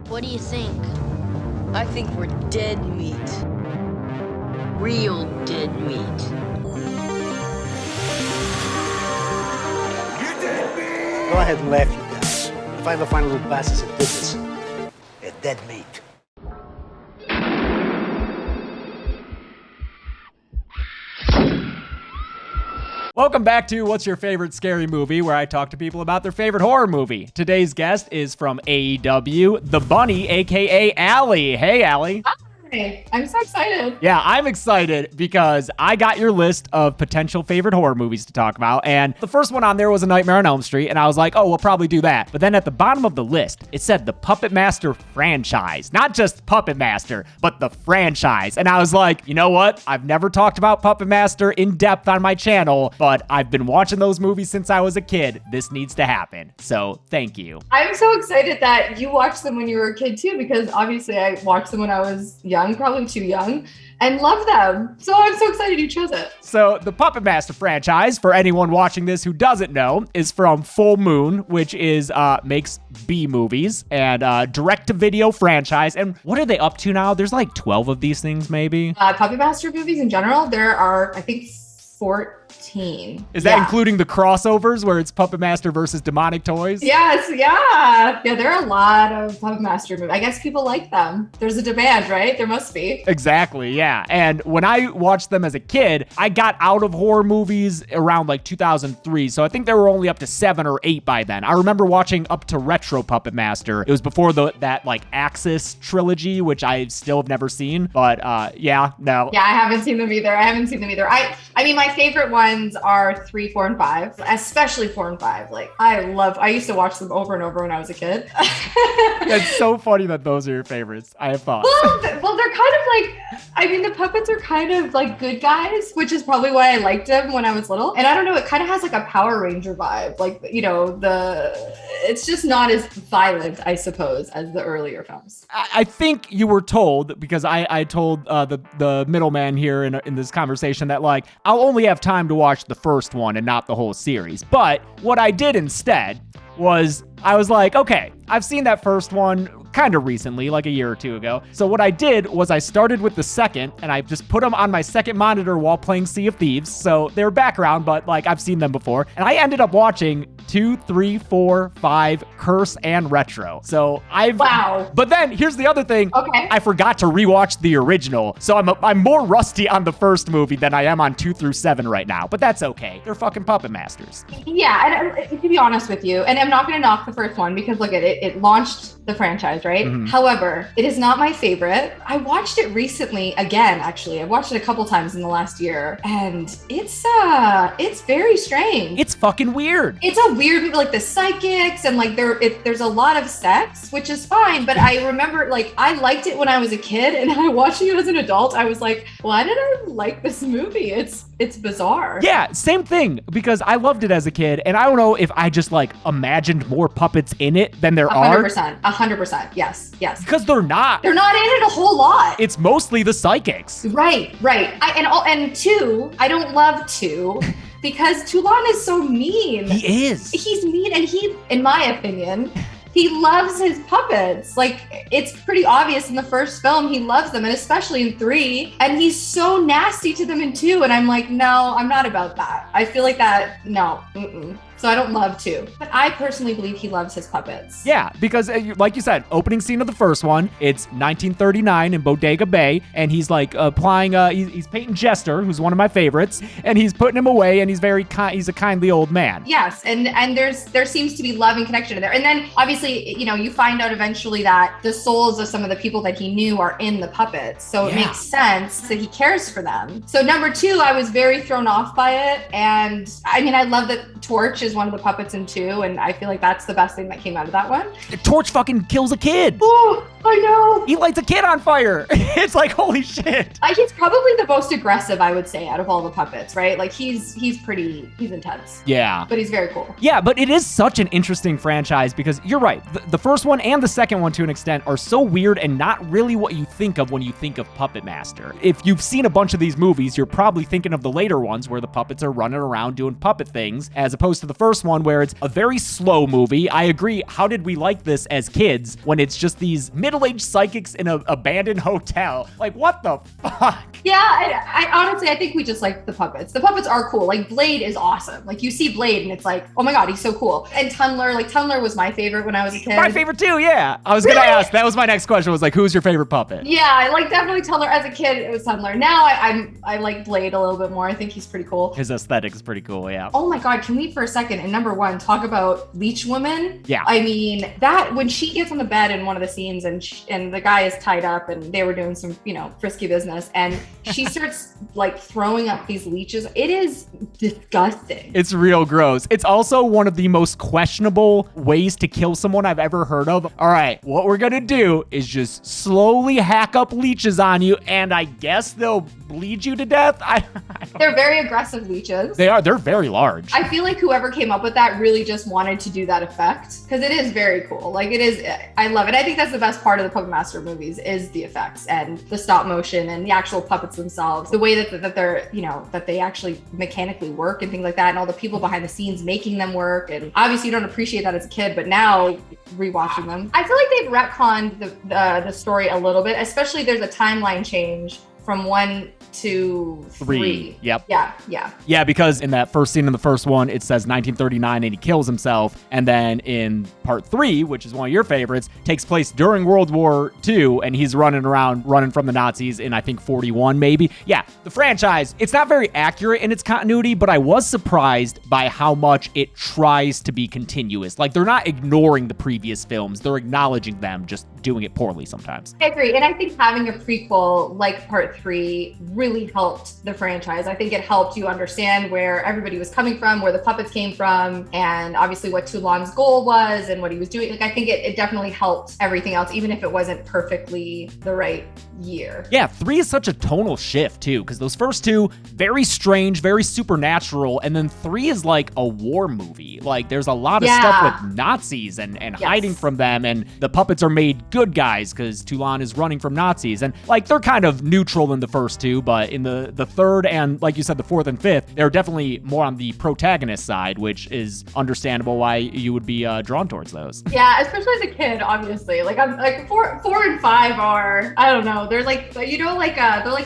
What do you think? I think we're dead meat. Real dead meat. Go ahead and laugh, you guys. If I ever find a little bastards that did this, they're dead meat. Welcome back to What's Your Favorite Scary Movie, where I talk to people about their favorite horror movie. Today's guest is from AEW, The Bunny, aka Allie. Hey, Allie. Hi, I'm so excited. Yeah, I'm excited because I got your list of potential favorite horror movies to talk about, and the first one on there was A Nightmare on Elm Street, and I was like, oh, we'll probably do that. But then at the bottom of the list, it said the Puppet Master franchise. Not just Puppet Master, but the franchise. And I was like, you know what? I've never talked about Puppet Master in depth on my channel, but I've been watching those movies since I was a kid. This needs to happen. So thank you. I'm so excited that you watched them when you were a kid too, because obviously I watched them when I was young, probably too young, and love them. So I'm so excited you chose it. So the Puppet Master franchise, for anyone watching this who doesn't know, is from Full Moon, which is makes B movies and direct-to-video franchise. And what are they up to now? There's like 12 of these things, maybe. Puppet Master movies in general, there are, I think, 14. Is that including the crossovers where it's Puppet Master versus Demonic Toys? Yes, yeah. Yeah, there are a lot of Puppet Master movies. I guess people like them. There's a demand, right? There must be. Exactly, yeah. And when I watched them as a kid, I got out of horror movies around like 2003. So I think there were only up to 7 or 8 by then. I remember watching up to Retro Puppet Master. It was before that like Axis trilogy, which I still have never seen. But yeah, no. Yeah, I haven't seen them either. I mean, my favorite ones are 3, 4, and 5, especially 4 and 5. Like, I used to watch them over and over when I was a kid. It's so funny that those are your favorites. I have thought. Well, they're kind of like, I mean, the puppets are kind of like good guys, which is probably why I liked them when I was little. And I don't know, it kind of has like a Power Ranger vibe. Like, you know, it's just not as violent, I suppose, as the earlier films. I think you were told, because I told the middleman here in this conversation that, like, I'll only have time to watch the first one and not the whole series. But what I did instead was I was like, okay, I've seen that first one kind of recently, like a year or two ago. So what I did was I started with the second, and I just put them on my second monitor while playing Sea of Thieves. So they're background, but like I've seen them before. And I ended up watching 2, 3, 4, 5, Curse, and Retro. So Wow. But then here's the other thing. Okay. I forgot to rewatch the original. So I'm more rusty on the first movie than I am on 2 through 7 right now. But that's okay. They're fucking Puppet Masters. Yeah, and to be honest with you, and I'm not going to knock the first one because look at it, it launched the franchise, right? Mm-hmm. However, it is not my favorite. I watched it recently again, actually. I watched it a couple times in the last year, and it's very strange. It's fucking weird. It's a weird movie, like the psychics, and like there's a lot of sex, which is fine. But I remember, like, I liked it when I was a kid, and I watching it as an adult, I was like, why did I like this movie? It's bizarre. Yeah, same thing, because I loved it as a kid, and I don't know if I just like imagined more puppets in it than there 100%, 100%, yes. Because they're not. They're not in it a whole lot. It's mostly the psychics. Right. And 2, I don't love 2 because Toulon is so mean. He is. He's mean, and he, in my opinion, he loves his puppets. Like, it's pretty obvious in the first film, he loves them, and especially in 3. And he's so nasty to them in 2. And I'm like, no, I'm not about that. I feel like that, no. So I don't love 2. But I personally believe he loves his puppets. Yeah, because like you said, opening scene of the first one, it's 1939 in Bodega Bay, and he's like applying, he's Peyton Jester, who's one of my favorites, and he's putting him away, and he's he's a kindly old man. Yes, and there seems to be love and connection in there. And then obviously, you know, you find out eventually that the souls of some of the people that he knew are in the puppets. So it makes sense that he cares for them. So number 2, I was very thrown off by it. And I mean, I love that Torch is one of the puppets in 2, and I feel like that's the best thing that came out of that one. Torch fucking kills a kid. Oh, I know. He lights a kid on fire. It's like, holy shit. He's probably the most aggressive, I would say, out of all the puppets, right? Like he's intense. Yeah. But he's very cool. Yeah, but it is such an interesting franchise because you're right. The first one and the second one, to an extent, are so weird and not really what you think of when you think of Puppet Master. If you've seen a bunch of these movies, you're probably thinking of the later ones where the puppets are running around doing puppet things, as opposed to the first one where it's a very slow movie. I agree. How did we like this as kids when it's just these middle-aged psychics in an abandoned hotel? Like, what the fuck? Yeah, I honestly, I think we just like the puppets. The puppets are cool. Like Blade is awesome. Like you see Blade and it's like, oh my God, he's so cool. And Tunnler was my favorite when I was a kid. My favorite too, yeah. I was gonna ask, that was my next question, was like, who's your favorite puppet? Yeah, I like definitely Tunnler. As a kid, it was Tunnler. Now I like Blade a little bit more. I think he's pretty cool. His aesthetic is pretty cool, yeah. Oh my God, can we for a second, and number one, talk about Leech Woman? Yeah. I mean, that when she gets on the bed in one of the scenes and the guy is tied up and they were doing some, frisky business and she starts like throwing up these leeches. It is disgusting. It's real gross. It's also one of the most questionable ways to kill someone I've ever heard of. All right, what we're gonna do is just slowly hack up leeches on you, and I guess they'll bleed you to death. They're very aggressive leeches. They're very large. I feel like whoever came up with that really just wanted to do that effect because it is very cool. Like it is, I love it. I think that's the best part of the Puppet Master movies is the effects and the stop motion and the actual puppets themselves. The way that they're, that they actually mechanically work and things like that, and all the people behind the scenes making them work. And obviously you don't appreciate that as a kid, but now rewatching them, I feel like they've retconned the story a little bit, especially there's a timeline change from 1 to 3. Yep. Yeah, because in that first scene in the first one, it says 1939 and he kills himself. And then in part 3, which is one of your favorites, takes place during World War II, and he's running from the Nazis in, I think, 41 maybe. Yeah, the franchise, it's not very accurate in its continuity, but I was surprised by how much it tries to be continuous. Like, they're not ignoring the previous films, they're acknowledging them, just doing it poorly sometimes. I agree. And I think having a prequel like part 3 really helped the franchise. I think it helped you understand where everybody was coming from, where the puppets came from, and obviously what Toulon's goal was and what he was doing. Like, I think it definitely helped everything else, even if it wasn't perfectly the right year. Yeah, 3 is such a tonal shift too, because those first 2, very strange, very supernatural, and then 3 is like a war movie. Like, there's a lot of stuff with Nazis and hiding from them, and the puppets are made good guys because Toulon is running from Nazis, and like they're kind of neutral in the first 2, but in the third and, like you said, the fourth and fifth, they're definitely more on the protagonist side, which is understandable why you would be drawn towards those. Yeah, especially as a kid, obviously. Like, I'm like 4 and 5 are, I don't know, they're like, they're like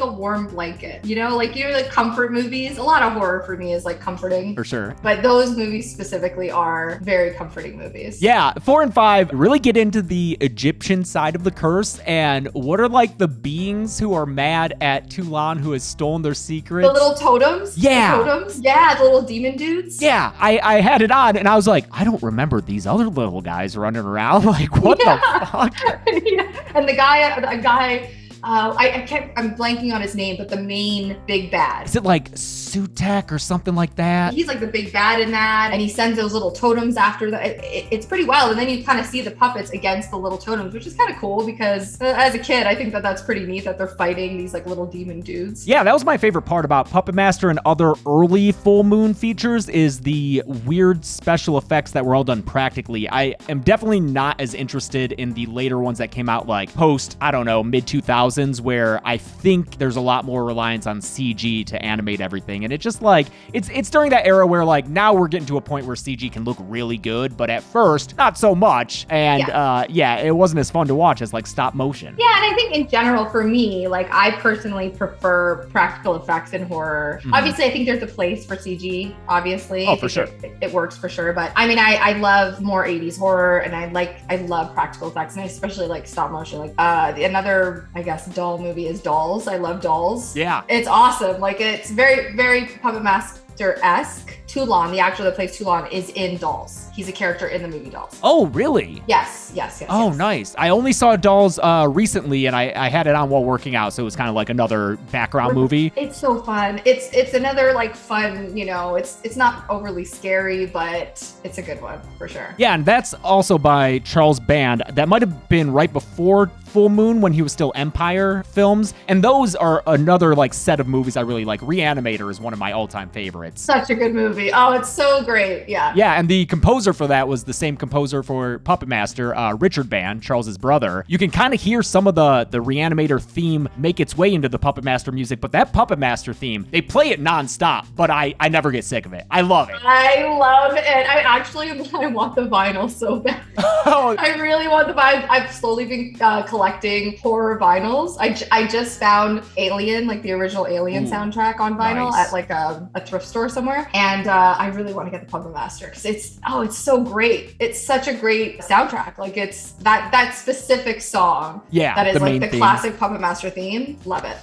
a warm blanket, like comfort movies. A lot of horror for me is like comforting. For sure. But those movies specifically are very comforting movies. Yeah, 4 and 5 really get into the Egyptian side of the curse, and what are like the beings who are mad at Toulon who has stolen their secrets? The little totems? Yeah. The totems? Yeah, the little demon dudes? Yeah, I had it on and I was like, I don't remember these other little guys running around. Like, what the fuck? Yeah. And the guy, I'm blanking on his name, but the main big bad. Is it like Sutek or something like that? He's like the big bad in that, and he sends those little totems after that. It's pretty wild. And then you kind of see the puppets against the little totems, which is kind of cool because as a kid, I think that's pretty neat that they're fighting these like little demon dudes. Yeah, that was my favorite part about Puppet Master and other early full moon features is the weird special effects that were all done practically. I am definitely not as interested in the later ones that came out like post, I don't know, mid 2000s, where I think there's a lot more reliance on CG to animate everything. And it just like, it's during that era where like now we're getting to a point where CG can look really good, but at first, not so much. And it wasn't as fun to watch as like stop motion. Yeah, and I think in general for me, like I personally prefer practical effects in horror. Mm-hmm. Obviously, I think there's a place for CG, obviously. Oh, for sure. It works for sure. But I mean, I love more 80s horror, and I love practical effects, and I especially like stop motion. Like another, I guess, doll movie is Dolls. I love Dolls. Yeah. It's awesome. Like it's very, very Puppet Master-esque Toulon, the actor that plays Toulon, is in Dolls. He's a character in the movie Dolls. Oh, really? Yes. Oh, nice. I only saw Dolls recently, and I had it on while working out, so it was kind of like another background movie. It's so fun. It's another like fun, it's not overly scary, but it's a good one for sure. Yeah, and that's also by Charles Band. That might have been right before Full Moon when he was still Empire Films. And those are another like set of movies I really like. Reanimator is one of my all-time favorites. Such a good movie. Oh, it's so great. Yeah. Yeah, and the composer for that was the same composer for Puppet Master, Richard Band, Charles's brother. You can kind of hear some of the Reanimator theme make its way into the Puppet Master music, but that Puppet Master theme, they play it nonstop, but I never get sick of it. I love it. I love it. I want the vinyl so bad. Oh. I really want the vinyl. I've slowly been collecting horror vinyls. I just found Alien, like the original Alien soundtrack on vinyl at like a thrift store somewhere. And I really want to get the Puppet Master because it's so great. It's such a great soundtrack. Like it's that specific song. Yeah. That is like the theme. classic Puppet Master theme. Love it.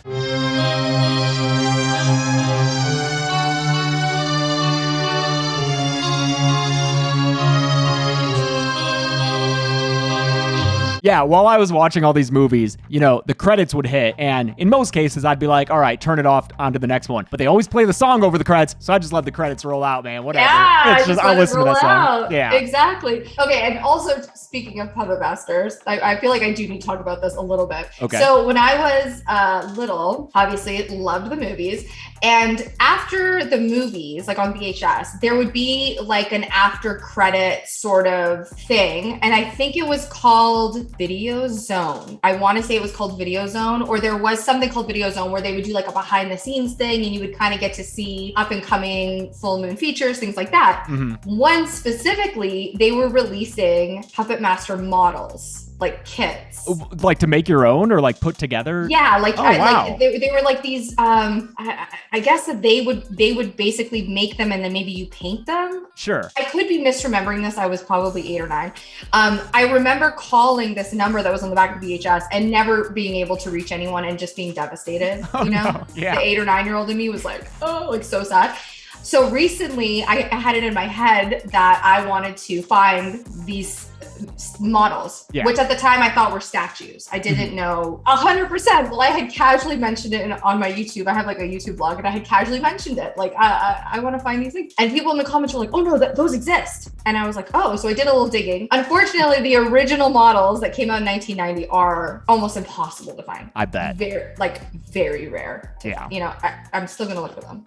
Yeah, while I was watching all these movies, the credits would hit, and in most cases, I'd be like, all right, turn it off, on to the next one. But they always play the song over the credits, so I just let the credits roll out, man. Whatever. Yeah, I'll listen to that song. Out. Yeah. Exactly. Okay, and also speaking of Puppet Masters, I feel like I do need to talk about this a little bit. Okay. So when I was little, obviously loved the movies, and after the movies, like on VHS, there would be like an after credit sort of thing, and I think it was called Video Zone. I want to say it was called Video Zone, or there was something called Video Zone where they would do like a behind the scenes thing and you would kind of get to see up and coming full moon features, things like that. Mm-hmm. One specifically, they were releasing Puppet Master models, like kits. Like to make your own or like put together? Yeah, like, wow. like they were like these, I guess that they would basically make them and then maybe you paint them. Sure. I could be misremembering this. I was probably 8 or 9. I remember calling this number that was on the back of VHS and never being able to reach anyone and just being devastated. Oh, no. Yeah. The 8 or 9-year-old in me was like, oh, like so sad. So recently I had it in my head that I wanted to find these models, which at the time I thought were statues. I didn't know 100%. Well, I had casually mentioned it on my YouTube. I have like a YouTube blog and I had casually mentioned it. Like, I want to find these things. And people in the comments were like, oh no, those exist. And I was like, oh, so I did a little digging. Unfortunately, the original models that came out in 1990 are almost impossible to find. I bet. Very rare. Yeah. I'm still going to look for them.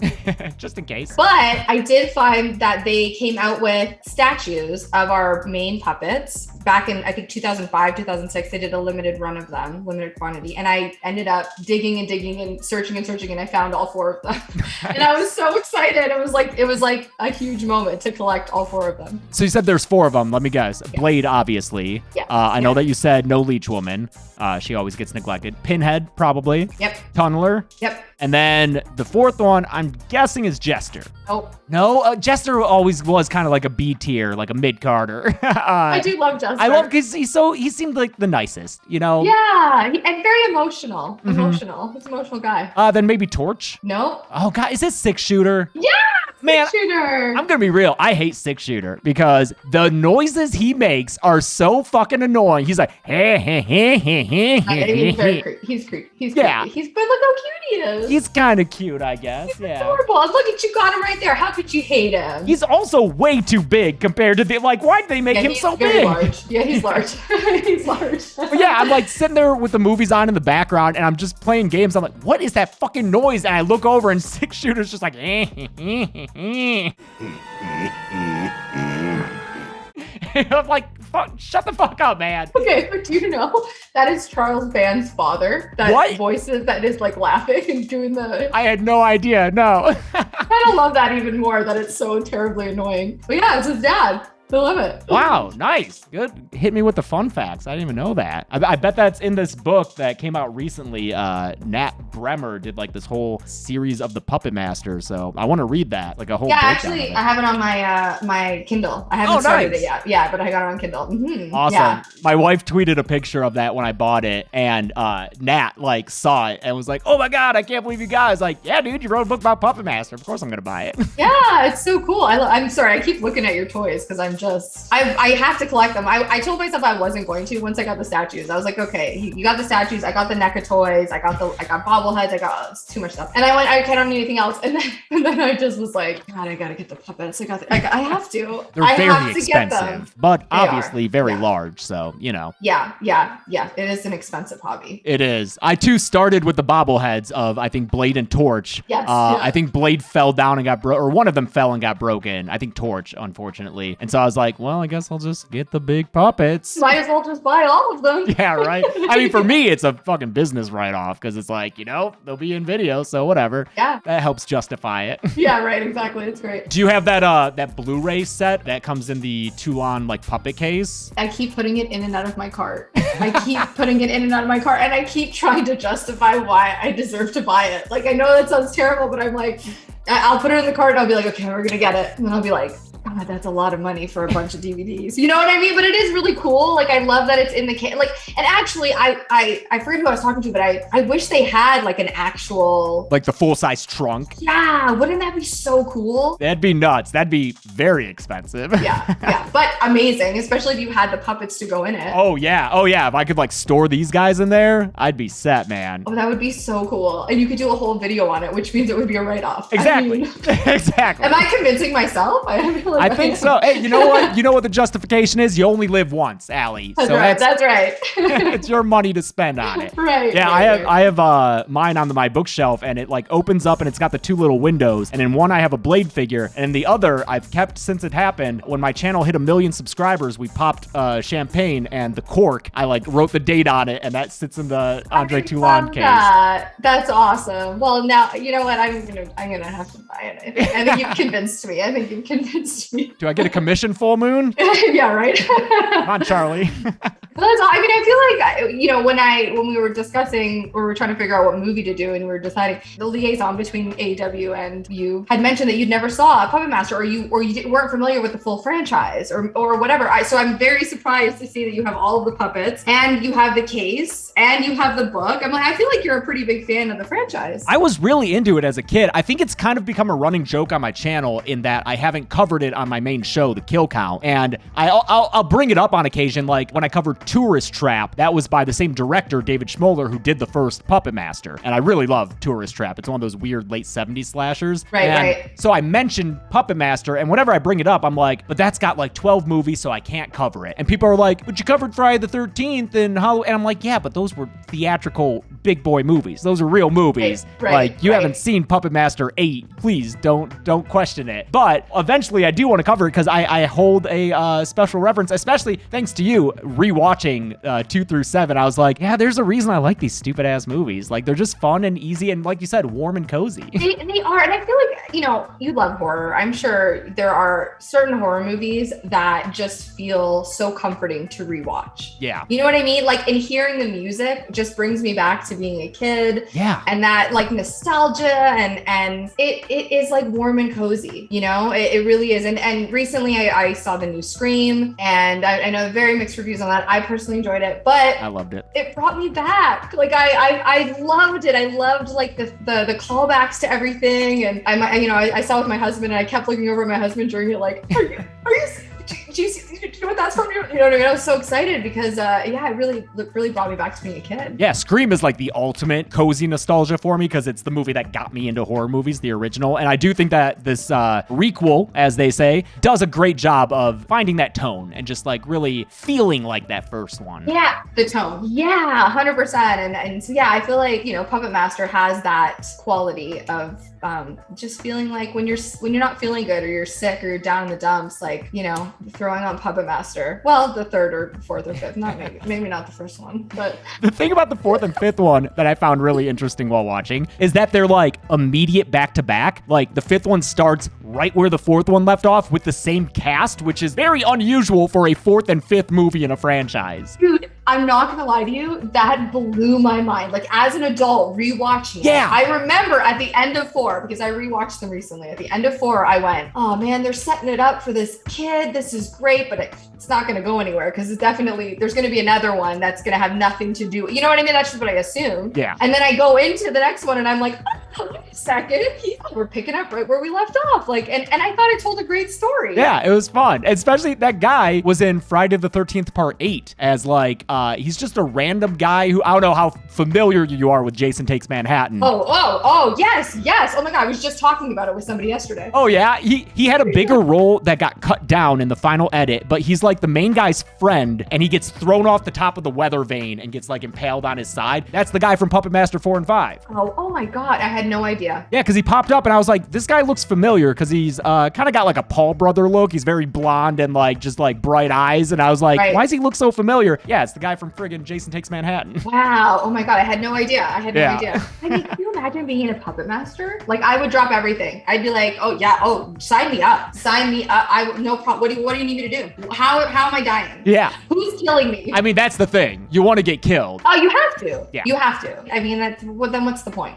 Just in case. But I did find that they came out with statues of our main puppets back in, I think, 2005, 2006. They did a limited run of them, limited quantity. And I ended up digging and searching and I found all 4 of them. Nice. And I was so excited. It was like a huge moment to collect all 4 of them. So you said there's 4 of them. Let me guess. Yeah. Blade, obviously. Yeah. I know that you said no Leech Woman. She always gets neglected. Pinhead, probably. Yep. Tunneler. Yep. And then the 4th one, I'm guessing, is Jester. Oh. No, Jester always was kind of like a B tier, like a mid-carder. I do love Jester. I love because he seemed like the nicest, Yeah, and very emotional. Mm-hmm. He's an emotional guy. Then maybe Torch. No. Oh God, is this 6-shooter? Yeah. Man, Shooter. I'm gonna be real. I hate 6-shooter because the noises he makes are so fucking annoying. He's like, hey. He's very creepy. He's creepy. Yeah. But look how cute he is. He's kind of cute, I guess. He's adorable. Look at you, got him right there. How could you hate him? He's also way too big compared to why did they make him so big? Large. Yeah, he's large. He's large. But yeah, I'm like sitting there with the movies on in the background and I'm just playing games. I'm like, what is that fucking noise? And I look over and 6-shooter's just like, I'm like, fuck, shut the fuck up, man. Okay, but do you know that is Charles Band's father? That voices that is like laughing and doing the... I had no idea, no. I don't love that even more, that it's so terribly annoying. But yeah, it's his dad. I love it. Wow, nice. Good. Hit me with the fun facts. I didn't even know that. I bet that's in this book that came out recently. Nat Bremer did like this whole series of the Puppet Master. So I want to read that, like a whole breakdown actually, of it. I have it on my Kindle. I haven't started it yet. Yeah, but I got it on Kindle. Mm-hmm. Awesome. Yeah. My wife tweeted a picture of that when I bought it, and Nat like saw it and was like, "Oh my God, I can't believe you guys!" Like, yeah, dude, you wrote a book about Puppet Master. Of course, I'm gonna buy it. Yeah, it's so cool. I'm sorry, I keep looking at your toys because I have to collect them. I told myself I wasn't going to once I got the statues. I was like, okay, you got the statues, I got the NECA toys, I got bobbleheads, I got too much stuff, and I went, I don't need anything else, and then I just was like, God, I gotta get the puppets. I have to. They're very expensive, but obviously very large. So you know. Yeah. It is an expensive hobby. It is. I too started with the bobbleheads of I think Blade and Torch. Yes. I think Blade fell down and got or one of them fell and got broken. I think Torch, unfortunately. And so I was like, well, I guess I'll just get the big puppets. Might as well just buy all of them. Yeah, right. I mean, for me, it's a fucking business write-off because it's like, you know, they'll be in video, so whatever. Yeah. That helps justify it. Yeah, right. Exactly. It's great. Do you have that Blu-ray set that comes in the Toulon like puppet case? I keep putting it in and out of my cart. I keep putting it in and out of my cart, and I keep trying to justify why I deserve to buy it. Like, I know that sounds terrible, but I'm like, I'll put it in the cart and I'll be like, okay, we're gonna get it. And then I'll be like, God, that's a lot of money for a bunch of DVDs. You know what I mean? But it is really cool. Like, I love that it's in the case. Like, and actually, I forget who I was talking to, but I wish they had like an actual, like the full-size trunk. Yeah, wouldn't that be so cool? That'd be nuts. That'd be very expensive. Yeah, but amazing, especially if you had the puppets to go in it. Oh yeah. If I could like store these guys in there, I'd be set, man. Oh, that would be so cool. And you could do a whole video on it, which means it would be a write-off. Exactly. Exactly. Am I convincing myself? I think so. Hey, you know what? You know what the justification is? You only live once, Allie. That's right. It's your money to spend on it. Right. Yeah, right, I have mine on my bookshelf, and it like opens up, and it's got the two little windows. And in one, I have a Blade figure, and in the other, I've kept since it happened. When my channel hit 1 million subscribers, we popped champagne, and the cork, I like wrote the date on it, and that sits in the Andre Toulon case. That's awesome. Well, now you know what? I'm gonna have to buy it. I think you've convinced me. Do I get a commission, Full Moon? Yeah, right. Come on, Charlie. I feel like, you know, when we were discussing, or we were trying to figure out what movie to do, and we were deciding, the liaison between AEW and you had mentioned that you'd never saw Puppet Master, or you weren't familiar with the full franchise, or whatever. So I'm very surprised to see that you have all of the puppets, and you have the case, and you have the book. I'm like, I feel like you're a pretty big fan of the franchise. I was really into it as a kid. I think it's kind of become a running joke on my channel in that I haven't covered it on my main show, The Kill Count, and I'll bring it up on occasion, like when I covered Tourist Trap. That was by the same director, David Schmoller, who did the first Puppet Master, and I really love Tourist Trap. It's one of those weird late 70s slashers. Right. So I mentioned Puppet Master, and whenever I bring it up, I'm like, but that's got like 12 movies, so I can't cover it. And people are like, but you covered Friday the 13th and Halloween, and I'm like, yeah, but those were theatrical big boy movies. Those are real movies. Like, you haven't seen Puppet Master 8. Please don't question it. But eventually I do want to cover it because I hold a special reference, especially thanks to you rewatching 2 through 7. I was like, yeah, there's a reason I like these stupid ass movies. Like, they're just fun and easy, and like you said, warm and cozy. They are, and I feel like, you know, you love horror. I'm sure there are certain horror movies that just feel so comforting to rewatch. Yeah. You know what I mean? Like, and hearing the music just brings me back to being a kid. Yeah. And that like nostalgia, and it is like warm and cozy, you know? It really is. And recently I saw the new Scream, and I know very mixed reviews on that. I personally enjoyed it, but I loved it. It brought me back. Like, I loved it. I loved like the callbacks to everything. And I saw with my husband, and I kept looking over at my husband during it, like, are you do you know what that's from? You know what I mean? I was so excited because it really brought me back to being a kid. Yeah, Scream is like the ultimate cozy nostalgia for me because it's the movie that got me into horror movies, the original. And I do think that this requel, as they say, does a great job of finding that tone and just like really feeling like that first one. Yeah, the tone. Yeah, 100%. And so, yeah, I feel like, you know, Puppet Master has that quality of just feeling like when you're not feeling good, or you're sick, or you're down in the dumps, like, you know, throwing on Puppet Master. Well, the third or fourth or fifth, not maybe not the first one, but The thing about the fourth and fifth one that I found really interesting while watching is that they're like immediate back to back. Like the fifth one starts right where the fourth one left off with the same cast, which is very unusual for a fourth and fifth movie in a franchise. dude, I'm not gonna lie to you, that blew my mind. Like as an adult rewatching it, Yeah. I remember at the end of 4, because I rewatched them recently. At the end of 4, I went, oh man, they're setting it up for this kid. This is great, but it's not gonna go anywhere because it's definitely there's gonna be another one that's gonna have nothing to do. You know what I mean? That's just what I assumed. Yeah. And then I go into the next one and I'm like, oh, wait a second, we're picking up right where we left off. Like, and I thought it told a great story. Yeah, it was fun. Especially that guy was in Friday the 13th Part 8 as like, he's just a random guy who, I don't know how familiar you are with Jason Takes Manhattan. Oh, yes. Oh my God, I was just talking about it with somebody yesterday. Oh yeah, he had a bigger role that got cut down in the final edit, but he's like the main guy's friend, and he gets thrown off the top of the weather vane and gets like impaled on his side. That's the guy from Puppet Master 4 and 5. Oh my God, I had no idea. Yeah, because he popped up and I was like, this guy looks familiar because he's kind of got like a Paul brother look. He's very blonde and like just like bright eyes, and I was like, Right. why does he look so familiar? Yeah, it's the guy from friggin' Jason Takes Manhattan. Wow. Oh my God, I had no idea. Yeah. I mean, can you imagine being a puppet master? Like, I would drop everything. I'd be like, oh yeah, sign me up. No problem. What do you need me to do? How am I dying? Yeah. Who's killing me? I mean, that's the thing. You want to get killed. Oh, you have to. Yeah. You have to. I mean, then what's the point?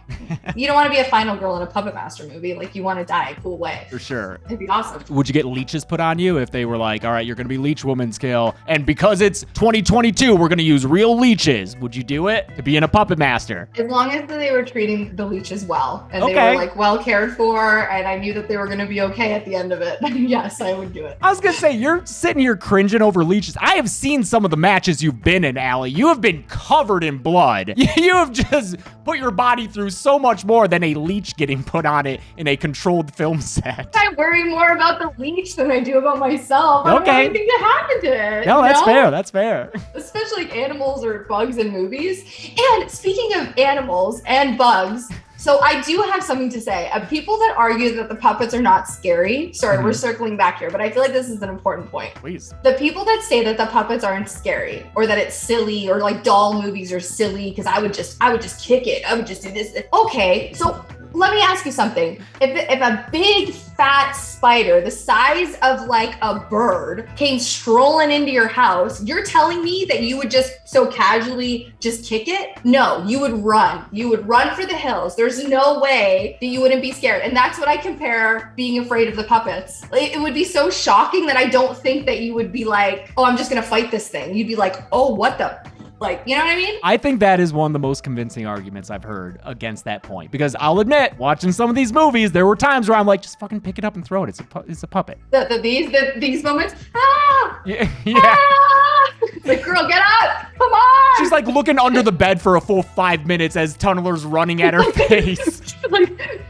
You don't want to be a final girl in a Puppet Master movie. Like, you want to die a cool way. For sure. It'd be awesome. Would you get leeches put on you if they were like, all right, you're going to be Leech Woman's kill, and because it's 2022, we're going to use real leeches? Would you do it to be in a Puppet Master? As long as they were treating the leeches well and they Okay. were like well cared for, and I knew that they were going to be okay at the end of it, then yes, I would do it. I was going to say, you're sitting here cringing over leeches. I have seen some of the matches you've been in, Allie. You have been covered in blood. You have just put your body through so much more than a leech getting put on it in a controlled film set. I worry more about the leech than I do about myself. I don't Okay. want anything to happen to it. No, you that's know? fair. That's fair. Especially like animals or bugs in movies. And speaking of animals and bugs, so I do have something to say. People that argue that the puppets are not scary, sorry, we're circling back here, but I feel like this is an important point. Please. The people that say that the puppets aren't scary or that it's silly or like doll movies are silly because I would just kick it. I would just do this. Okay, so let me ask you something. If a big fat spider the size of like a bird came strolling into your house, you're telling me that you would just so casually just kick it? No, you would run. You would run for the hills. There's no way that you wouldn't be scared. And that's what I compare being afraid of the puppets. It would be so shocking that I don't think that you would be like, oh, I'm just gonna fight this thing. You'd be like, oh, what the? Like, you know what I mean? I think that is one of the most convincing arguments I've heard against that point. Because I'll admit, watching some of these movies, there were times where I'm like, just fucking pick it up and throw it. It's a puppet. These moments, ah! Yeah. Ah! Like, girl, get up! Come on! She's like looking under the bed for a full 5 minutes as Tunneler's running at her face. Like,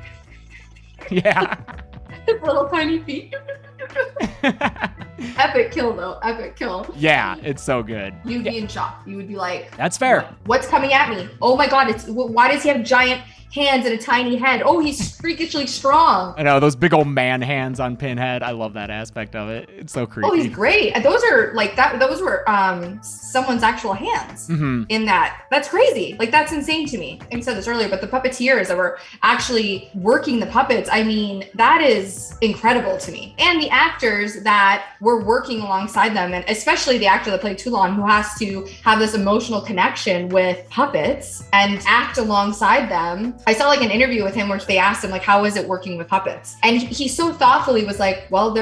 Yeah. his little tiny feet. Epic kill, though. Epic kill. Yeah, it's so good. You'd be in shock. You would be like, That's fair. what's coming at me? Oh my God, why does he have giant hands and a tiny head? Oh, he's freakishly strong. I know, those big old man hands on Pinhead. I love that aspect of it. It's so creepy. Oh, he's great. Those are like that. Those were someone's actual hands in that. That's crazy. Like, that's insane to me. I said this earlier, but the puppeteers that were actually working the puppets, I mean, that is incredible to me. And the actors that were working alongside them, and especially the actor that played Toulon, who has to have this emotional connection with puppets and act alongside them. I saw like an interview with him where they asked him like, how is it working with puppets? And he so thoughtfully was like, well,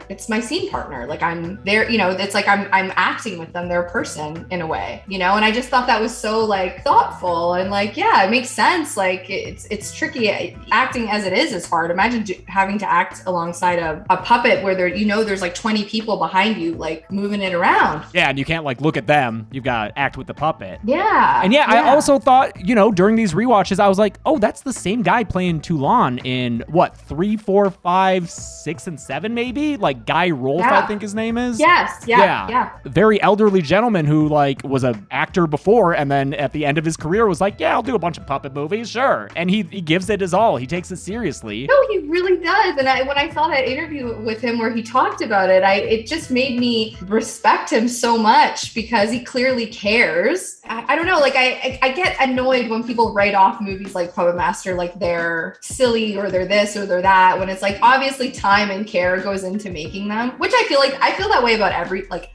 it's my scene partner. Like, I'm there, you know, it's like I'm acting with them. They're a person in a way, you know? And I just thought that was so like thoughtful and like, yeah, it makes sense. Like, it's tricky. Acting as it is hard. Imagine having to act alongside a puppet where there's like 20 people behind you, like moving it around. Yeah, and you can't like look at them. You've got to act with the puppet. Yeah. And yeah, I also thought, you know, during these rewatches, I was like, oh, that's the same guy playing Toulon in what, 3, 4, 5, 6, and 7 maybe? Like Guy Rolfe, I think his name is. Yes, yeah. Very elderly gentleman who like was an actor before, and then at the end of his career was like, yeah, I'll do a bunch of puppet movies, sure. And he gives it his all. He takes it seriously. No, he really does. And when I saw that interview with him where he talked about it, it just made me respect him so much because he clearly cares. I don't know, like I get annoyed when people write off movies like Puppet Master like they're silly or they're this or they're that, when it's like obviously time and care goes into making them, which I feel that way about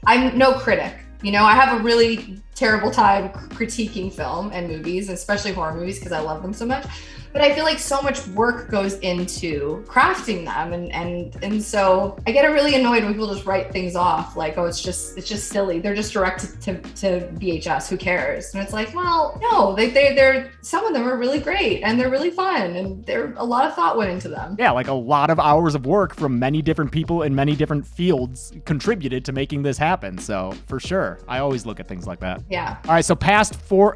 I'm no critic. You know, I have a really terrible time critiquing film and movies, especially horror movies, because I love them so much. But I feel like so much work goes into crafting them, and so I get really annoyed when people just write things off like, oh, it's just silly. They're just directed to VHS. Who cares? And it's like, well, no, they're some of them are really great and they're really fun and a lot of thought went into them. Yeah, like a lot of hours of work from many different people in many different fields contributed to making this happen. So for sure, I always look at things like that. Yeah. All right, so past 3,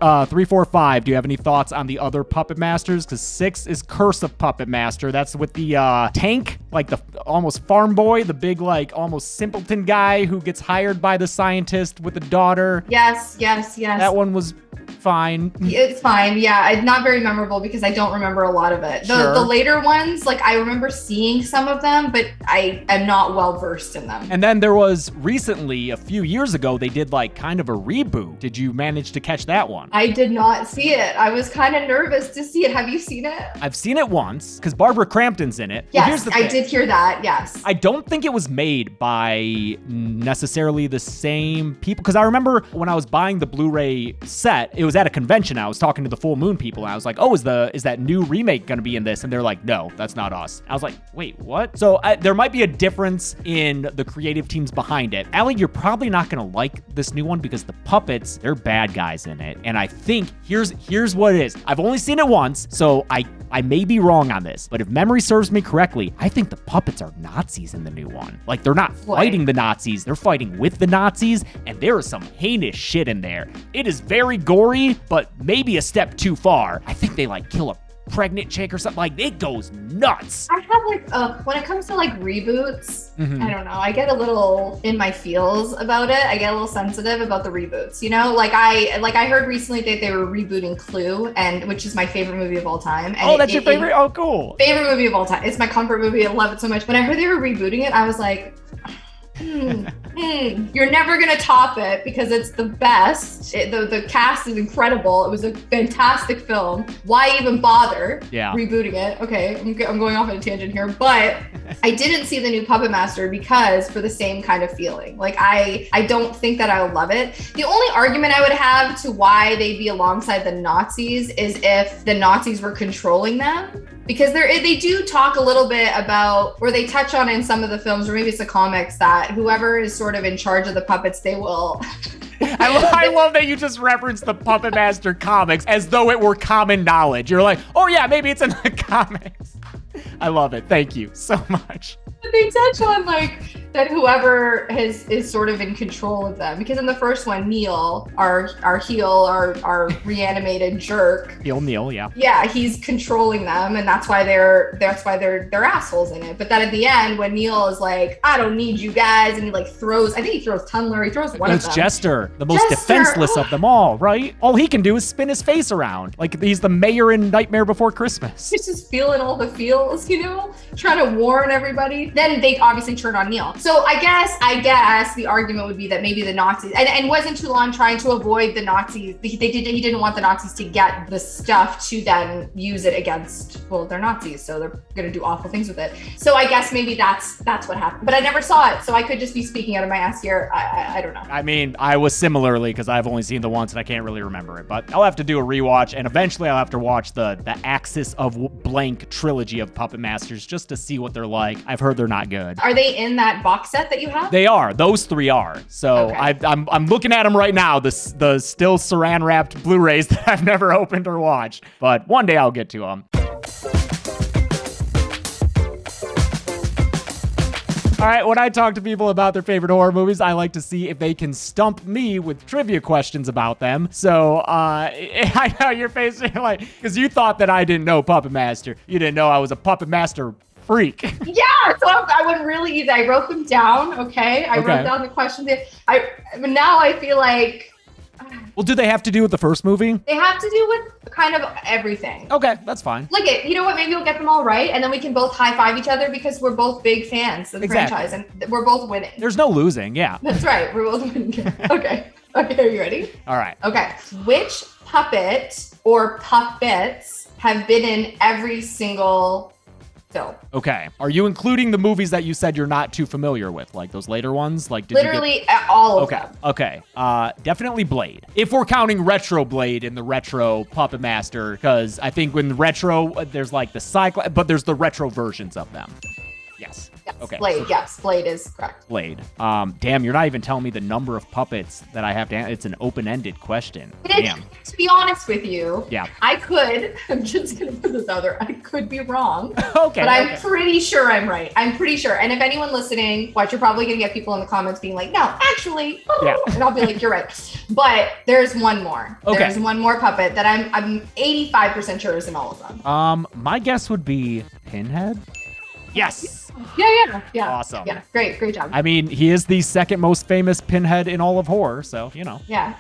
4, 5. Do you have any thoughts on the other Puppet Masters? Because 6 is Curse of Puppet Master. That's with the tank, like the almost farm boy, the big like almost simpleton guy who gets hired by the scientist with the daughter. Yes. That one was fine. It's fine. Yeah, it's not very memorable because I don't remember a lot of it. The later ones, like I remember seeing some of them, but I am not well versed in them. And then there was recently, a few years ago, they did like kind of a reboot. Did you manage to catch that one? I did not see it. I was kind of nervous to see it. Have you seen it? I've seen it once because Barbara Crampton's in it. Yes, well, here's the thing. I did hear that. Yes. I don't think it was made by necessarily the same people, because I remember when I was buying the Blu-ray set, it was at a convention. I was talking to the Full Moon people and I was like, oh, is that new remake going to be in this? And they're like, no, that's not us. I was like, wait, what? So there might be a difference in the creative teams behind it. Allie, you're probably not going to like this new one because the puppets, they're bad guys in it. And I think here's what it is. I've only seen it once, so I may be wrong on this, but if memory serves me correctly, I think the puppets are Nazis in the new one. Like, they're not fighting the Nazis, they're fighting with the Nazis, and there is some heinous shit in there. It is very gory, but maybe a step too far. I think they, like, kill a pregnant chick or something. Like, it goes nuts. I have when it comes to like reboots, I don't know, I get a little in my feels about it. I get a little sensitive about the reboots, you know, like I heard recently that they were rebooting Clue, and which is my favorite movie of all time. And that's your favorite? Oh, cool. Favorite movie of all time. It's my comfort movie. I love it so much. When I heard they were rebooting it, I was like, you're never gonna top it because it's the best. The cast is incredible. It was a fantastic film. Why even bother rebooting it? Okay, I'm going off on a tangent here, but I didn't see the new Puppet Master because for the same kind of feeling. Like I don't think that I'll love it. The only argument I would have to why they'd be alongside the Nazis is if the Nazis were controlling them. Because they do talk a little bit about, or they touch on in some of the films, or maybe it's the comics, that whoever is sort of in charge of the puppets, they will. I love that you just referenced the Puppet Master comics as though it were common knowledge. You're like, oh yeah, maybe it's in the comics. I love it. Thank you so much. They touch on like that whoever is sort of in control of them, because in the first one, Neil, our heel, our reanimated jerk, Neil, he's controlling them, and that's why they're assholes in it. But then at the end, when Neil is like, I don't need you guys, and he like throws Tunnler, he throws one of them. It's Jester, the most defenseless of them all, right? All he can do is spin his face around like he's the mayor in Nightmare Before Christmas. He's just feeling all the feels, you know, trying to warn everybody. Then they obviously turn on Neil. So I guess the argument would be that maybe the Nazis, and wasn't Toulon trying to avoid the Nazis. He didn't want the Nazis to get the stuff to then use it against, well, they're Nazis, so they're gonna do awful things with it. So I guess maybe that's what happened. But I never saw it, so I could just be speaking out of my ass here. I don't know. I mean, I was similarly, because I've only seen the once and I can't really remember it. But I'll have to do a rewatch, and eventually I'll have to watch the Axis of Blank trilogy of Puppet Masters just to see what they're like. I've heard they're not good. Are they in that box set that you have? They are. Those 3 are. So okay. I'm looking at them right now, the still saran wrapped Blu-rays that I've never opened or watched. But one day I'll get to them. All right, when I talk to people about their favorite horror movies, I like to see if they can stump me with trivia questions about them. So I know your face, like, because you thought that I didn't know Puppet Master. You didn't know I was a Puppet Master freak. Yeah, so I went really easy. I wrote them down, okay? I wrote down the questions. Now I feel like... Well, do they have to do with the first movie? They have to do with kind of everything. Okay, that's fine. Look, you know what? Maybe we'll get them all right, and then we can both high-five each other because we're both big fans of the franchise, and we're both winning. There's no losing, yeah. That's right. We're both winning. Okay, are you ready? All right. Okay. Which puppet or puppets have been in every single film? Okay. Are you including the movies that you said you're not too familiar with, like those later ones? Like literally all of them. Okay. Definitely Blade. If we're counting retro Blade in the retro Puppet Master, because I think when retro, there's like the cycle, but there's the retro versions of them. Yes. Okay. Blade. Yes, Blade is correct. Blade. Damn, you're not even telling me the number of puppets that I have to answer. It's an open-ended question. Damn. To be honest with you, yeah, I'm just gonna put this out there. I could be wrong. Okay. But I'm pretty sure I'm right. I'm pretty sure. And if anyone listening, watch, you're probably gonna get people in the comments being like, no, actually, yeah. And I'll be like, you're right. But there's one more. Okay. There's one more puppet that I'm 85% sure is in all of them. My guess would be Pinhead. Yes. Yeah. Awesome. Yeah, great job. I mean, he is the second most famous Pinhead in all of horror, so, you know. Yeah.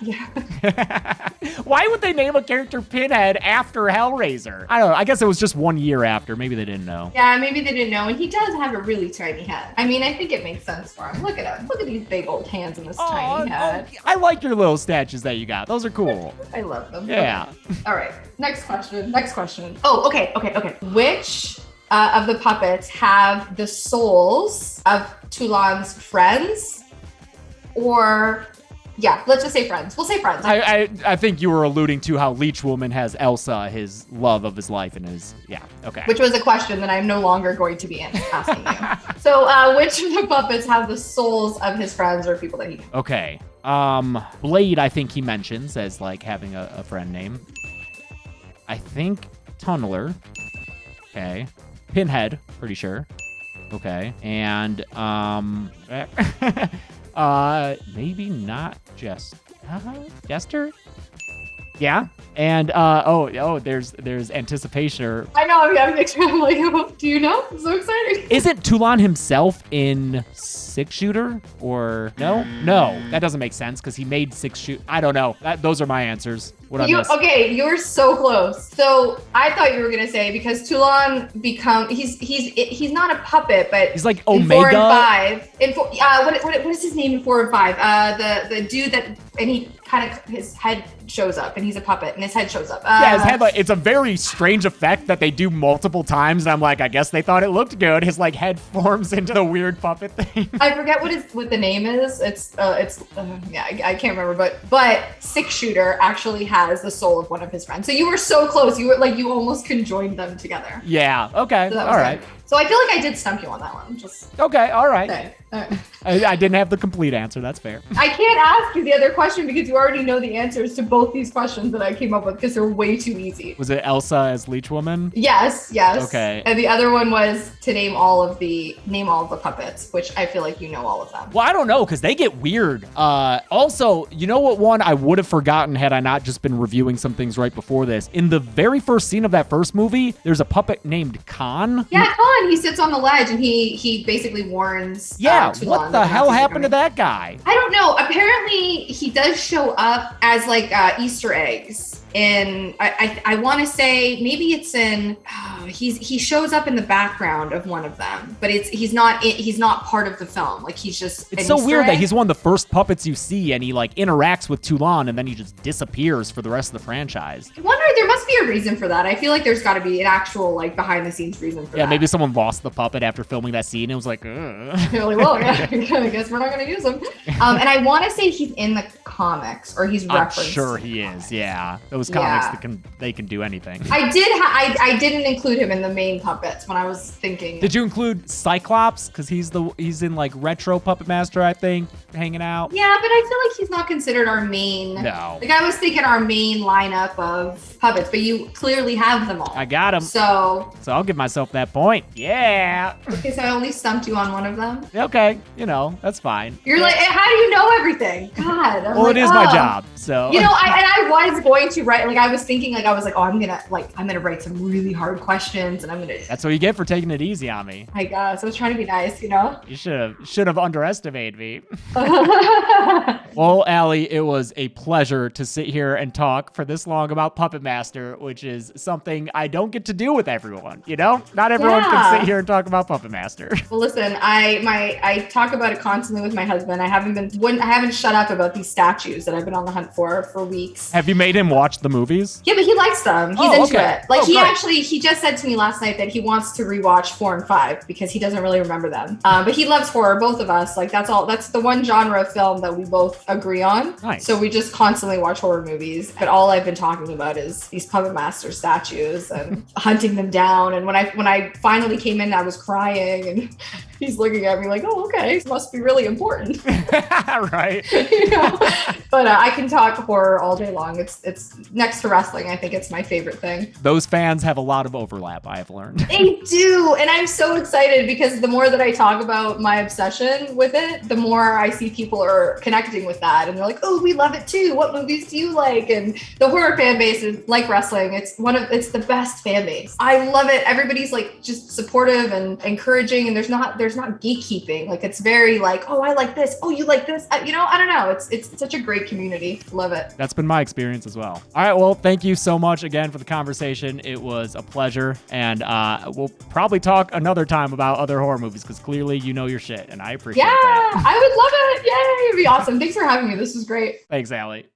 Why would they name a character Pinhead after Hellraiser? I don't know. I guess it was just 1 year after. Maybe they didn't know. Yeah, maybe they didn't know. And he does have a really tiny head. I mean, I think it makes sense for him. Look at him. Look at these big old hands and this tiny head. I like your little statues that you got. Those are cool. I love them. Yeah. Okay. All right. Next question. Oh, okay. Which of the puppets have the souls of Toulon's friends? Or, yeah, let's just say friends. We'll say friends. I think you were alluding to how Leech Woman has Elsa, his love of his life, and his, yeah, okay. Which was a question that I'm no longer going to be asking you. So, which of the puppets have the souls of his friends or people that he knows? Okay. Blade, I think he mentions as, like, having a friend name. I think Tunneler. Okay. Pinhead, pretty sure. Okay. And, maybe not Jester? Yeah. And, there's Anticipation. I know, I'm like, do you know? I'm so excited. Isn't Toulon himself in Six Shooter? Or no? No, that doesn't make sense because he made Six Shooter. I don't know. Those are my answers. What I miss? Okay, you're so close. So I thought you were gonna say because Toulon he's not a puppet, but he's like in Omega. 4 and 5. What is his name in 4 and 5? The dude that, and he kind of, his head shows up and he's a puppet and his head shows up. Yeah, his head, it's a very strange effect that they do multiple times, and I'm like, I guess they thought it looked good. His like head forms into the weird puppet thing. I forget what the name is. I can't remember, but Six Shooter actually has the soul of one of his friends. So you were so close. You were like, you almost conjoined them together. Yeah. Okay. So all right. So I feel like I did stump you on that one. Okay. All right. Okay. All right. I didn't have the complete answer. That's fair. I can't ask you the other question because you already know the answers to both these questions that I came up with because they're way too easy. Was it Elsa as Leech Woman? Yes. Okay. And the other one was to name all of the puppets, which I feel like you know all of them. Well, I don't know because they get weird. Also, you know what one I would have forgotten had I not just been reviewing some things right before this? In the very first scene of that first movie, there's a puppet named Khan. Yeah, Khan. He sits on the ledge and he basically warns. Yeah. What the hell happened to that guy? I don't know. Apparently, he does show up as like Easter eggs. And I want to say maybe it's in he shows up in the background of one of them, but he's not part of the film. Like he's just it's so weird that he's one of the first puppets you see, and he like interacts with Toulon, and then he just disappears for the rest of the franchise. I wonder, there must be a reason for that. I feel like there's got to be an actual like behind the scenes reason for that. Yeah, maybe someone lost the puppet after filming that scene and was like, ugh. You're like, well, yeah, I guess we're not going to use him. And I want to say he's in the comics or he's referenced. I'm sure he is. Yeah. Those comics they can do anything. I didn't include him in the main puppets when I was thinking. Did you include Cyclops? Because he's in like retro Puppet Master, I think, hanging out. Yeah, but I feel like he's not considered our main. No. Like I was thinking our main lineup of puppets, but you clearly have them all. I got him. So I'll give myself that point. Yeah. okay, so I only stumped you on one of them. Okay, that's fine. You're like, how do you know everything? God. I'm Well, like, it is my job, so. I was going to write, like I was thinking, like I was like, oh, I'm gonna write some really hard questions, and I'm gonna. That's what you get for taking it easy on me. I guess I was trying to be nice, You should have underestimated me. Well, Allie, it was a pleasure to sit here and talk for this long about Puppet Master, which is something I don't get to do with everyone. Not everyone can sit here and talk about Puppet Master. Well, listen, I talk about it constantly with my husband. I haven't shut up about these statues that I've been on the hunt for weeks. Have you made him watch the movies? Yeah, but he likes them. He's into okay. it. Like Great. he just said to me last night that he wants to rewatch 4 and 5 because he doesn't really remember them. But he loves horror, both of us. Like that's the one genre of film that we both agree on. Nice. So we just constantly watch horror movies. But all I've been talking about is these Puppet Master statues and hunting them down. And when I finally came in, I was crying, and he's looking at me like, oh, okay, this must be really important. Right. But I can talk horror all day long. It's next to wrestling. I think it's my favorite thing. Those fans have a lot of overlap, I have learned. They do. And I'm so excited because the more that I talk about my obsession with it, the more I see people are connecting with that. And they're like, oh, we love it too. What movies do you like? And the horror fan base is like wrestling. It's the best fan base. I love it. Everybody's like just supportive and encouraging. And there's not gatekeeping. Like it's very like, oh, I like this. Oh, you like this. I don't know. It's such a great community. Love it. That's been my experience as well. All right. Well, thank you so much again for the conversation. It was a pleasure. And we'll probably talk another time about other horror movies because clearly you know your shit. And I appreciate that. Yeah, I would love it. Yay. It'd be awesome. Thanks for having me. This was great. Thanks, Allie.